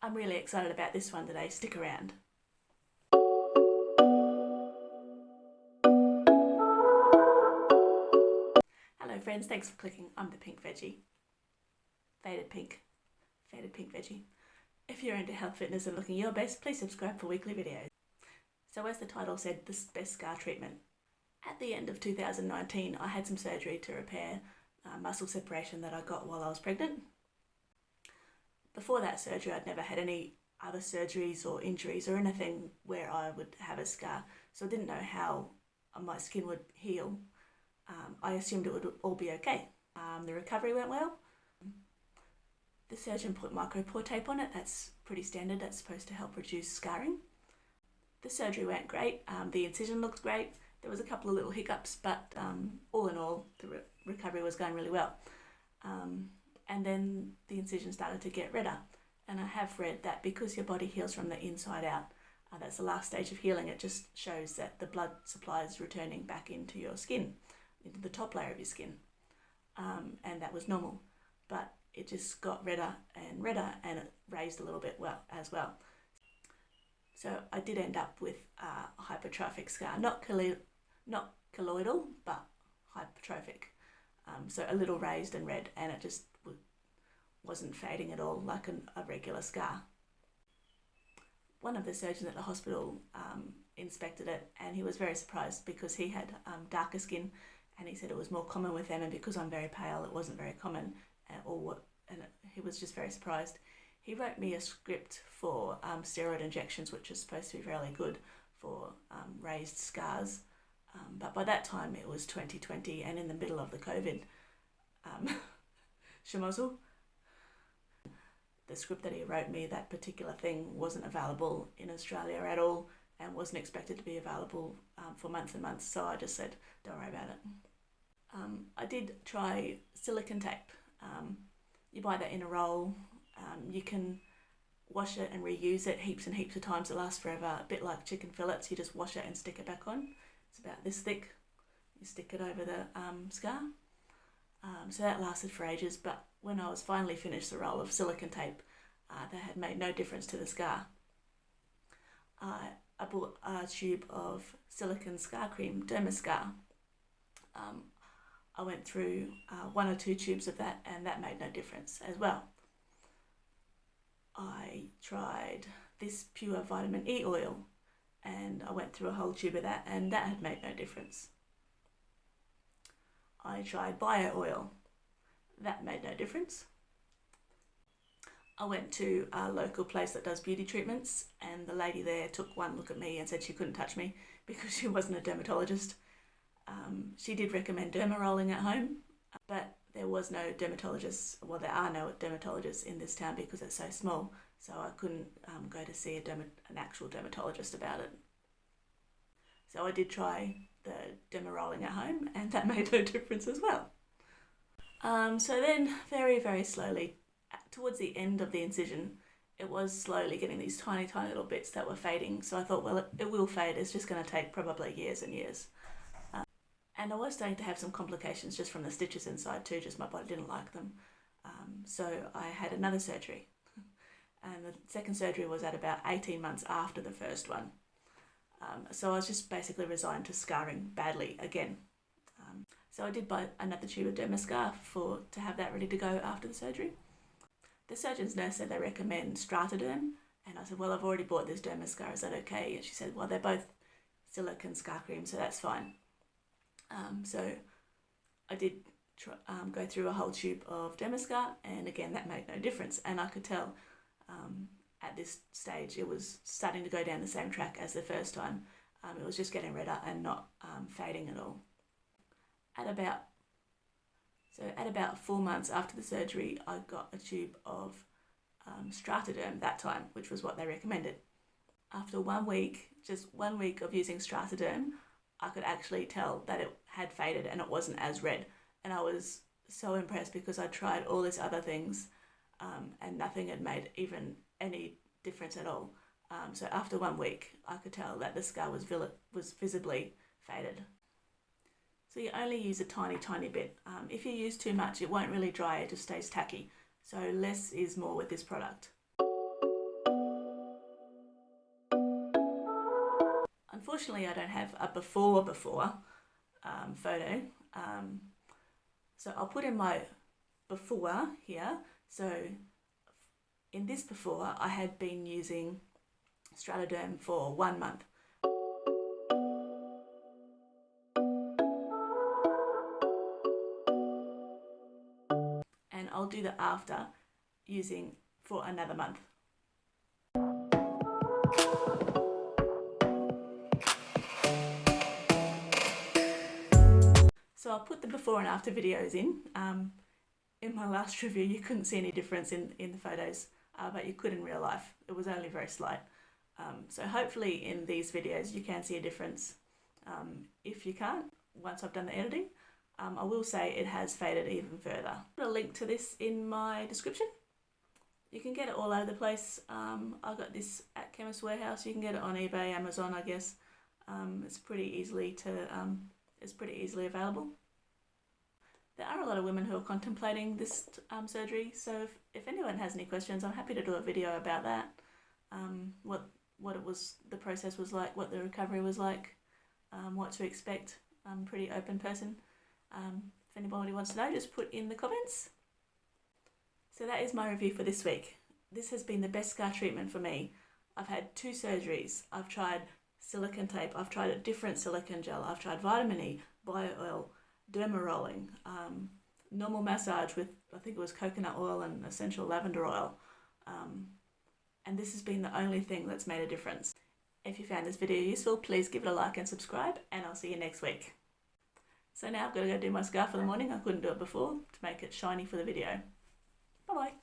I'm really excited about this one today, stick around. Hello friends, thanks for clicking. I'm the pink veggie. Faded pink veggie. If you're into health, fitness and looking your best, please subscribe for weekly videos. So as the title said, the best scar treatment. At the end of 2019, I had some surgery to repair muscle separation that I got while I was pregnant. Before that surgery, I'd never had any other surgeries or injuries or anything where I would have a scar, so I didn't know how my skin would heal. I assumed it would all be okay. The recovery went well. The surgeon put micropore tape on it. That's pretty standard. That's supposed to help reduce scarring. The surgery went great. The incision looked great. There was a couple of little hiccups, but all in all, the recovery was going really well. And then the incision started to get redder. And I have read that because your body heals from the inside out, that's the last stage of healing. It just shows that the blood supply is returning back into your skin, into the top layer of your skin. And that was normal. But it just got redder and it raised a little bit as well. So I did end up with a hypertrophic scar, not keloidal, but hypertrophic. So a little raised and red, and it just wasn't fading at all like a regular scar. One of the surgeons at the hospital inspected it, and he was very surprised because he had darker skin, and he said it was more common with them, and because I'm very pale, it wasn't very common, he was just very surprised. He wrote me a script for steroid injections, which is supposed to be really good for raised scars. But by that time, it was 2020 and in the middle of the COVID schmozzle. The script that he wrote me, that particular thing, wasn't available in Australia at all and wasn't expected to be available for months and months. So I just said, don't worry about it. I did try silicone tape. You buy that in a roll. You can wash it and reuse it heaps and heaps of times. It lasts forever, a bit like chicken fillets. You just wash it and stick it back on. It's about this thick. You stick it over the scar. So that lasted for ages, but when I was finally finished the roll of silicone tape, that had made no difference to the scar. I bought a tube of silicone scar cream, Dermascar. I went through 1 or 2 tubes of that, and that made no difference as well. I tried this pure vitamin E oil, and I went through a whole tube of that, and that had made no difference. I tried bio oil. That made no difference. I went to a local place that does beauty treatments, and the lady there took one look at me and said she couldn't touch me because she wasn't a dermatologist. She did recommend derma rolling at home, but there was no dermatologist. Well, there are no dermatologists in this town because it's so small, so I couldn't go to see an actual dermatologist about it. So I did try the derma rolling at home, and that made no difference as well. So then, very, very slowly, towards the end of the incision, it was slowly getting these tiny, tiny little bits that were fading. So I thought, well, it will fade. It's just going to take probably years and years. And I was starting to have some complications just from the stitches inside too, just my body didn't like them. So I had another surgery. And the second surgery was at about 18 months after the first one. So I was just basically resigned to scarring badly again. So I did buy another tube of Dermascar to have that ready to go after the surgery. The surgeon's nurse said they recommend Strataderm, and I said, well, I've already bought this Dermascar, is that okay? And she said, well, they're both silicone scar cream, so that's fine. So I did go through a whole tube of Dermascar, and again, that made no difference. And I could tell at this stage it was starting to go down the same track as the first time. It was just getting redder and not fading at all. At about 4 months after the surgery, I got a tube of Strataderm that time, which was what they recommended. After 1 week, just 1 week of using Strataderm, I could actually tell that it had faded and it wasn't as red. And I was so impressed because I tried all these other things and nothing had made even any difference at all. So after 1 week, I could tell that the scar was visibly faded. So you only use a tiny, tiny bit. If you use too much, it won't really dry, it just stays tacky. So less is more with this product. Unfortunately, I don't have a before photo. So I'll put in my before here. So in this before, I had been using Strataderm for 1 month. And I'll do the after using for another month. So I'll put the before and after videos in. In my last review, you couldn't see any difference in the photos, but you could in real life. It was only very slight. So hopefully in these videos you can see a difference. If you can't, once I've done the editing, I will say it has faded even further. I'll put a link to this in my description. You can get it all over the place. I got this at Chemist Warehouse. You can get it on eBay, Amazon, I guess. It's pretty easily available. There are a lot of women who are contemplating this surgery, so if anyone has any questions, I'm happy to do a video about that. What it was, the process was like, what the recovery was like, what to expect. I'm a pretty open person. If anybody wants to know, just put in the comments. So that is my review for this week. This has been the best scar treatment for me. I've had 2 surgeries. I've tried silicone tape, I've tried a different silicone gel, I've tried vitamin E, bio oil, derma rolling, normal massage with, I think it was coconut oil and essential lavender oil. And this has been the only thing that's made a difference. If you found this video useful, please give it a like and subscribe, and I'll see you next week. So now I've got to go do my scarf for the morning. I couldn't do it before to make it shiny for the video. Bye bye.